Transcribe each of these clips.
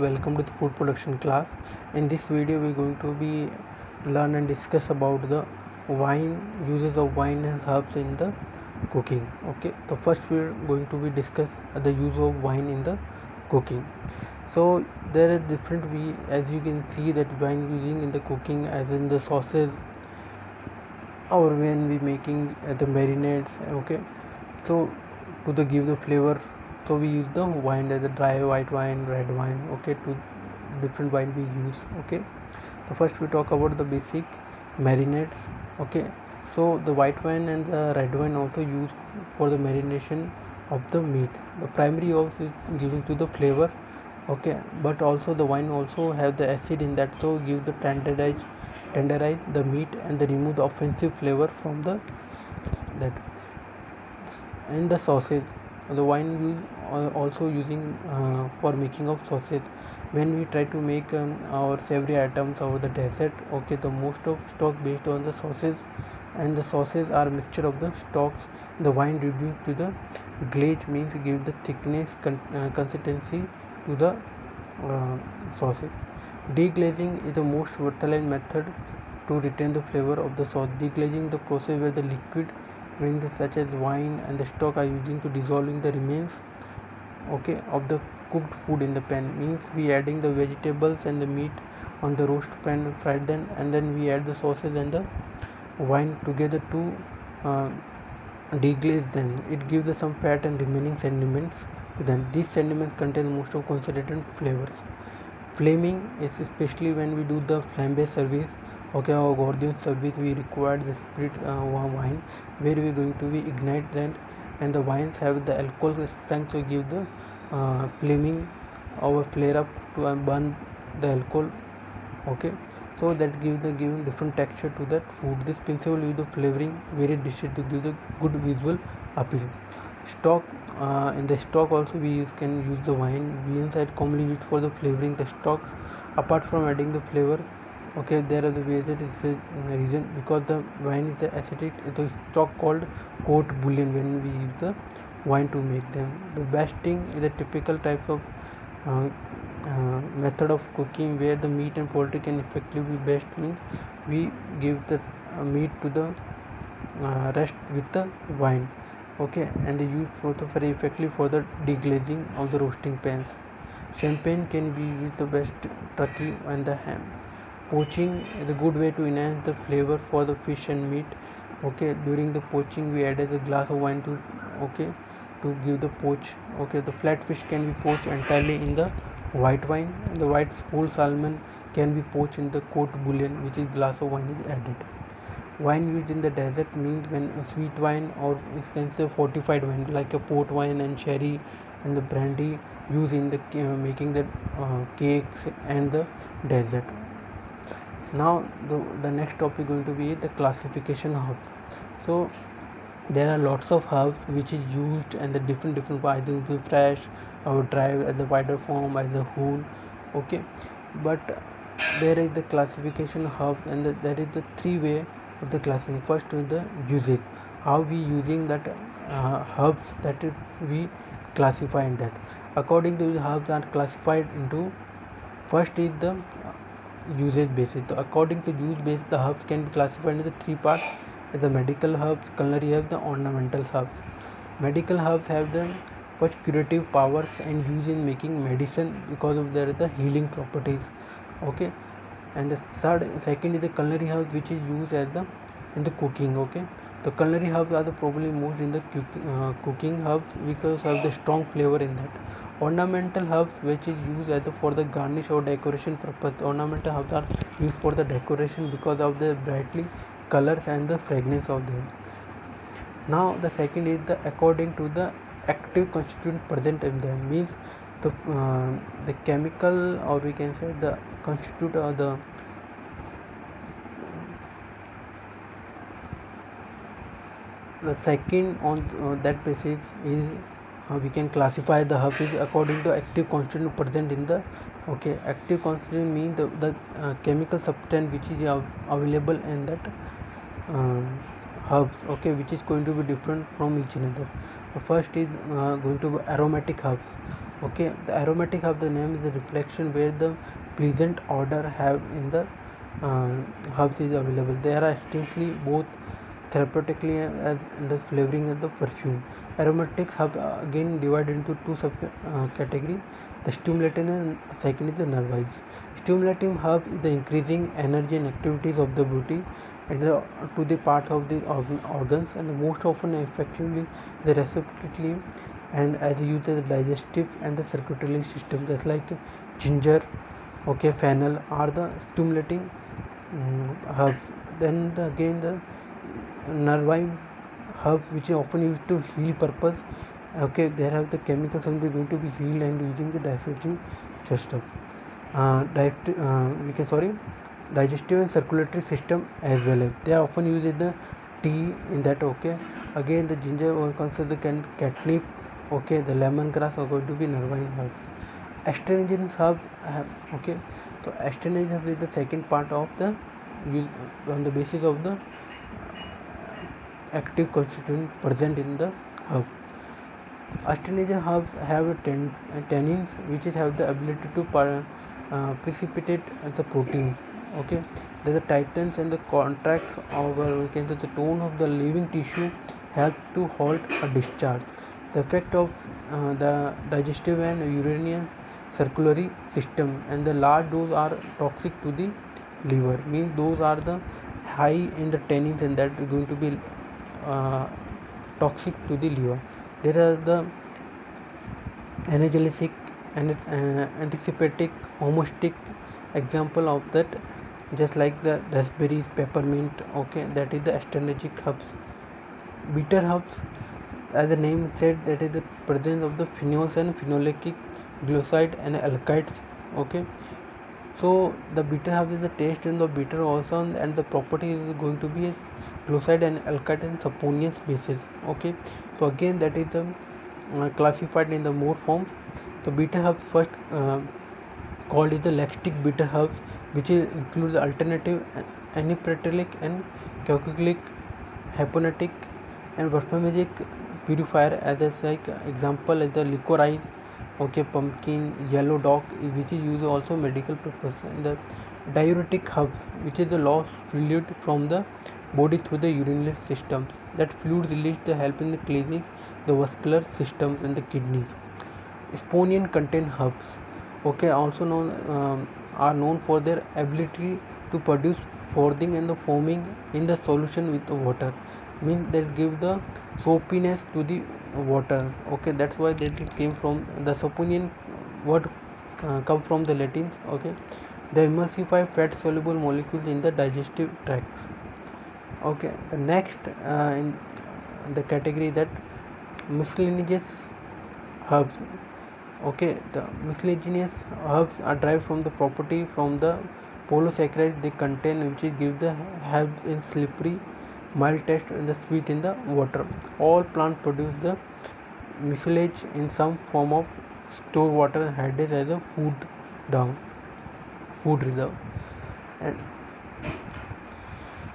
welcome to the food production class. In this video we are going to be learn and discuss about the wine, uses of wine and herbs in the cooking. Okay, the first we are going to be discuss the use of wine in the cooking. So there are different as you can see that wine using in the cooking as in the sauces or when we making the marinades. Okay, so to give the flavor, so we use the wine as a dry white wine, red wine. Okay, to different wine we use. Okay, so first we talk about the basic marinades. Okay, so the white wine and the red wine also used for the marination of the meat. The primary of is giving to the flavor. Okay, but also the wine also have the acid in that, so give the tenderize the meat and the remove the offensive flavor from the that. And the sausage, the wine use also using for making of sausage. When we try to make our savory items or the dessert, okay, the most of stock based on the sausage, and the sausage are mixture of the stocks. The wine reduce to the glaze, means give the thickness consistency to the sausage. Deglazing is the most versatile method to retain the flavor of the sauce. Deglazing the process where the liquid means such as wine and the stock are using to dissolving the remains, okay, of the cooked food in the pan. Means we adding the vegetables and the meat on the roast pan, fried them, and then we add the sauces and the wine together to deglaze them. It gives us some fat and remaining sediments. Then these sediments contain most of concentrated flavors. Flaming is especially when we do the flambe service. Okay, our gordian service, we require the spirit wine where we are going to be ignite that, and the wines have the alcohol strength to give the flaming or flare up to burn the alcohol. Okay, so that gives the giving different texture to that food. This principle use the flavoring various dishes to give the good visual appeal. Stock, in the stock also we can use the wine. Wines are commonly used for the flavoring the stock. Apart from adding the flavor, okay, there are the ways it is a reason because the wine is acidic. It is stock called court bouillon when we use the wine to make them. The basting is a typical type of method of cooking where the meat and poultry can effectively be basted. Means we give the meat to the rest with the wine. Okay, and they use for the very effectively for the deglazing of the roasting pans. Champagne can be used the best turkey and the ham. Poaching is a good way to enhance the flavor for the fish and meat. Okay, during the poaching we add as a glass of wine to, okay, to give the poach. Okay, the flatfish can be poached entirely in the white wine, and the white whole salmon can be poached in the court bouillon, which is glass of wine is added. Wine used in the dessert means when a sweet wine or is considered fortified wine like a port wine and sherry and the brandy used in the making the cakes and the dessert. Now the next topic going to be the classification herbs. So there are lots of herbs which is used and the different either fresh or dry as the wider form as a whole. Okay, but there is the classification herbs, and there is the three way of the classing. First is the usage, how we using that herbs that we classify in that. According to the herbs are classified into, first is the usage basis. So according to use base, the herbs can be classified into the three parts as the medical herbs, culinary herbs, the ornamental herbs. Medical herbs have the first curative powers and used in making medicine because of their the healing properties. Okay, and the second is the culinary herbs which is used as the in the cooking. Okay, the culinary herbs are the probably most in the cooking herbs because of the strong flavor in that. Ornamental herbs which is used as for the garnish or decoration purpose. Ornamental herbs are used for the decoration because of the brightly colors and the fragrance of them. Now the second is the according to the active constituent present in them, means the chemical or we can say the constitute or the second on that basis is we can classify the herb is according to active constituent present in the, okay, active constituent means the chemical substance which is available in that herbs, okay, which is going to be different from each another. The first is going to be aromatic herbs. Okay, the aromatic herb, the name is a reflection where the pleasant odor have in the herbs is available. They are distinctly both therapeutically as the flavoring of the perfume. Aromatics have again divided into two sub categories: the stimulating and second is the nervives. Stimulating herb is the increasing energy and activities of the body and to the parts of the organs, and the most often effectively the respiratory and as used as the digestive and the circulatory system, just like ginger, okay, fennel are the stimulating herbs. Then again the nervine herbs, which is often used to heal purpose, okay, they have the chemical something going to be healed and using the digestive system, digestive and circulatory system as well as they are often used in the tea in that, okay. Again the ginger or consider the catnip, okay, the lemongrass are going to be nervine herbs. Astringent herbs okay, so astringent herb is the second part of the use on the basis of the active constituent present in the herb. Astringent herbs have tannins which have the ability to precipitate the protein, okay. The tightens and the contracts over, we can say, the tone of the living tissue help to halt a discharge. The effect of the digestive and urinary circulatory system, and the large dose are toxic to the liver, means those are the high in the tannins and that is going to be toxic to the liver. There are the analgesic and anticipatic homeostatic example of that, just like the raspberries, peppermint, okay, that is the astringent herbs. Bitter herbs, as the name said, that is the presence of the phenols and phenolic glycoside and alkydes, okay. So the bitter herbs is the taste in the bitter also, and the property is going to be glycoside and alkyde and saponeous basis, okay. So again that is the classified in the more forms. So bitter herbs first called is the lactic bitter herbs, which includes the alternative anipretilic and caucalic, hypnotic and parfumeric purifier, as a like example is the licorice, okay, pumpkin, yellow dog, which is used also medical purpose, and the diuretic herbs, which is the lost fluid from the body through the urinary systems. That fluid released the help in the cleaning the vascular systems and the kidneys. Sponian contain herbs, okay, also known are known for their ability to produce frothing and the foaming in the solution with the water, means that give the soapiness to the water, okay. That's why that it came from the Sponian word come from the Latin, okay. They emulsify fat soluble molecules in the digestive tracts, okay. The next in the category that miscellaneous herbs, okay. The miscellaneous herbs are derived from the property from the polysaccharides they contain, which give the herbs in slippery, mild taste and the sweet in the water. All plants produce the mucilage in some form of store water and hydrates as a food reserve. And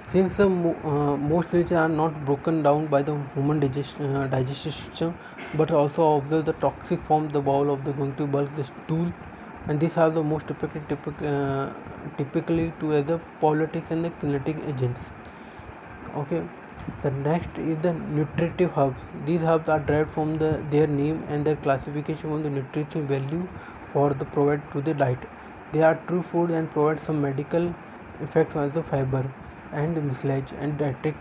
since the most nutrients are not broken down by the human digestive system, but also observe the toxic form the bowel of the going to bulk the stool, and these are the most typically to as the politics and the kinetic agents, okay. The next is the nutritive herbs. These herbs are derived from their name and their classification on the nutritive value for the provided to the diet. They are true food and provide some medical effects as the fiber and the mucilage and dietary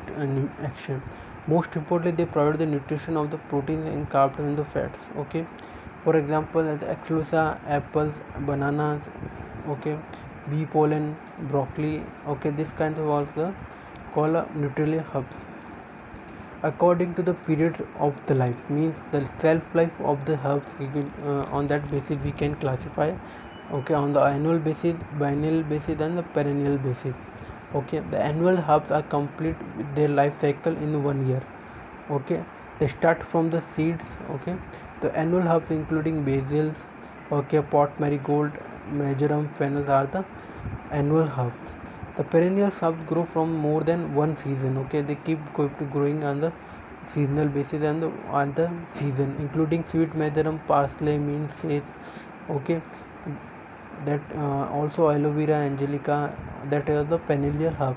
action. Most importantly, they provide the nutrition of the proteins and carbs and the fats, okay. For example, as exclusa, apples, bananas, okay, bee pollen, broccoli, okay, this kind of also called nutritional herbs. According to the period of the life, means the shelf life of the herbs, on that basis we can classify, okay, on the annual basis, biennial basis and the perennial basis, okay. The annual herbs are complete with their life cycle in 1 year, okay. They start from the seeds, okay. The annual herbs including basils, okay, pot marigold, marjoram, fennel are the annual herbs. The perennial herbs grow from more than one season. Okay, they keep growing on the seasonal basis and on the season, including sweet marjoram, parsley, mint, sage. Okay, that also aloe vera, angelica, that are the perennial herb.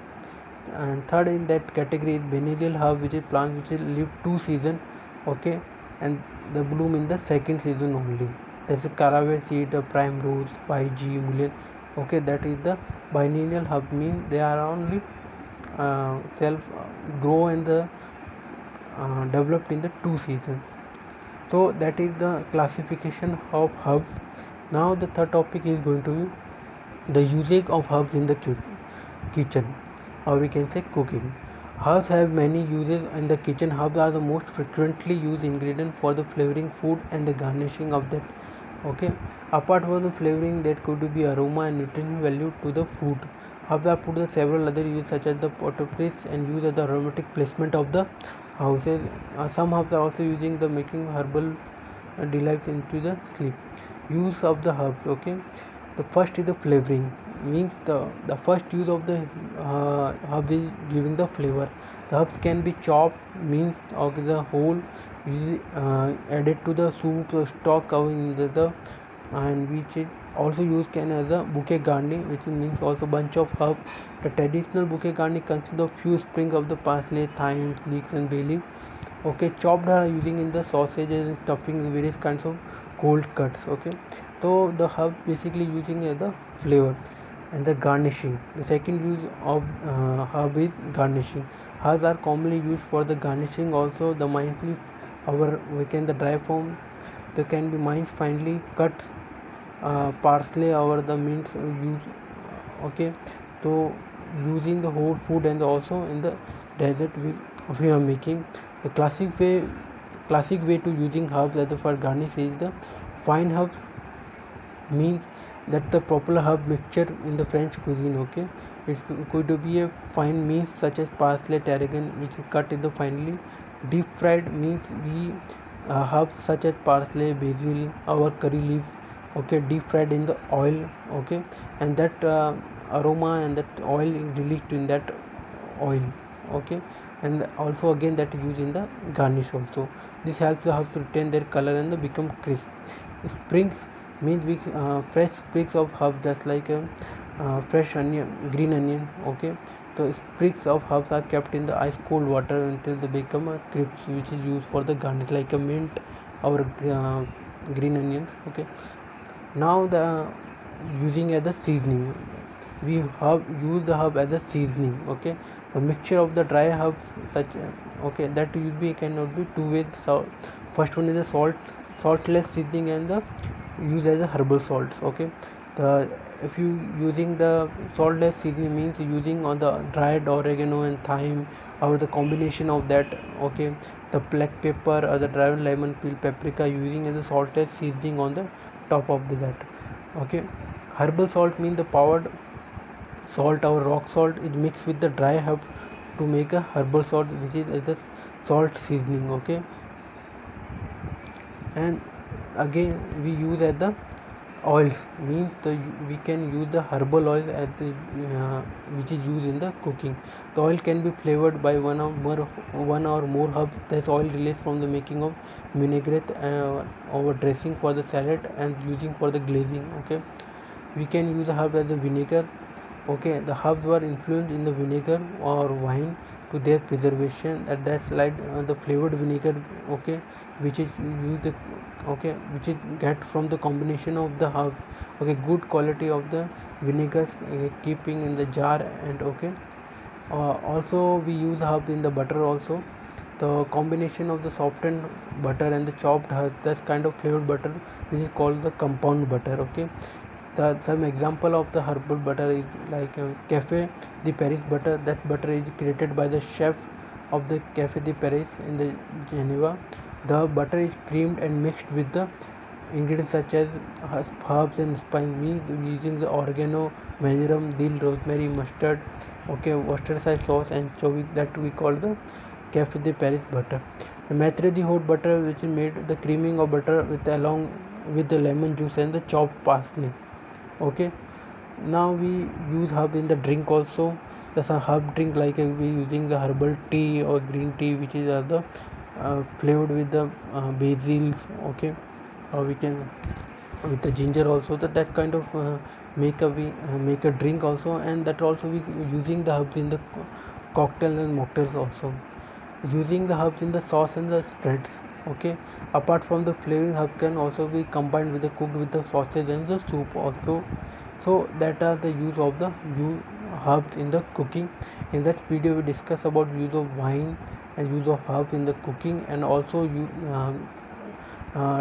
And third in that category is biennial herb, which is plant which will live 2 seasons. Okay, and the bloom in the second season only. That's a caraway seed, the prime rose, G mullein. Okay, that is the biennial herb, means they are only self grow in the developed in the 2 seasons. So that is the classification of herbs. Now the third topic is going to be the usage of herbs in the kitchen, or we can say cooking. Herbs have many uses in the kitchen. Herbs are the most frequently used ingredient for the flavoring food and the garnishing of that. Okay, apart from the flavoring, that could be aroma and nutrition value to the food. Herbs are put the several other uses such as the potpourri and use as the aromatic placement of the houses. Some herbs are also using the making herbal delights into the sleep. Use of the herbs. Okay, the first is the flavoring, means the first use of the herb is giving the flavor. The herbs can be chopped, means of the whole, added to the soup or stock in the and which is also used can as a bouquet garni, which means also bunch of herbs. The traditional bouquet garni consists of few sprigs of the parsley, thyme, leeks and bay leaf. Okay, chopped are using in the sausages and stuffing, various kinds of cold cuts. Okay, so the herb basically using as the flavor. And the garnishing, the second use of herb is garnishing. Herbs are commonly used for the garnishing also. The minely our we can the dry form, they can be minced finely cut parsley or the mint use. Okay, so using the whole food and also in the dessert we are making. The classic way to using herbs as for garnish is the fine herbs, means that the popular herb mixture in the French cuisine. Okay, it could be a fine means such as parsley, tarragon, which is cut in the finely. Deep fried means we herbs such as parsley, basil, or curry leaves. Okay, deep fried in the oil. Okay, and that aroma and that oil is released in that oil. Okay, and also again that used in the garnish also. This helps the herb to retain their color and become crisp. Springs means we fresh sprigs of herb, just like fresh onion, green onion. Okay, so sprigs of herbs are kept in the ice cold water until they become a crisp, which is used for the garnish like a mint or green onions. Okay, now the using as the seasoning, we use the herb as a seasoning. Okay, the mixture of the dry herbs such okay, that will be cannot be two ways. So first one is the saltless seasoning and the use as a herbal salts. Okay, the if you using the saltless seasoning means using on the dried oregano and thyme or the combination of that. Okay, the black pepper or the dried lemon peel, paprika, using as a saltless seasoning on the top of that. Okay, herbal salt means the powdered salt or rock salt is mixed with the dry herb to make a herbal salt, which is the salt seasoning. Okay, and again we use as the oils, means we can use the herbal oil as the which is used in the cooking. The oil can be flavored by one or more herbs. This oil released from the making of vinaigrette or dressing for the salad and using for the glazing. Okay, we can use the herb as a vinegar. Okay, the herbs were influenced in the vinegar or wine to their preservation. At that slide, the flavored vinegar. Okay, which is used. Okay, which is get from the combination of the herbs. Okay, good quality of the vinegars keeping in the jar. And okay, also we use herbs in the butter also. The combination of the softened butter and the chopped herbs, this kind of flavored butter, which is called the compound butter. Okay, some example of the herbal butter is like Cafe de Paris butter. That butter is created by the chef of the Cafe de Paris in the Geneva. The butter is creamed and mixed with the ingredients such as herbs and spices, using the oregano, marjoram, dill, rosemary, mustard. Okay, Worcestershire sauce and anchovy, that we call the Cafe de Paris butter. The Maitre de Haute butter, which is made the creaming of butter with along with the lemon juice and the chopped parsley. Okay, Now we use herb in the drink also. There's a herb drink like we using the herbal tea or green tea, which is the flavored with the basils, okay, or we can with the ginger also. That kind of make a drink also, and that also we using the herbs in the cocktail and mocktails also, using the herbs in the sauce and the spreads, okay. Apart from the flavoring, herb can also be combined with the cooked with the sausage and the soup also. So that are the use of the herbs in the cooking. In that video we discuss about use of wine and use of herbs in the cooking, and also you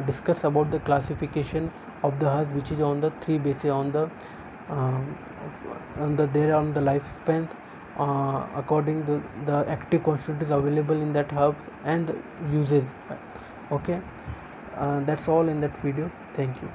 discuss about the classification of the herbs, which is on the three bases, on the there on the lifespan, according to the active constituents available in that herb and the uses, okay. That's all in that video. Thank you.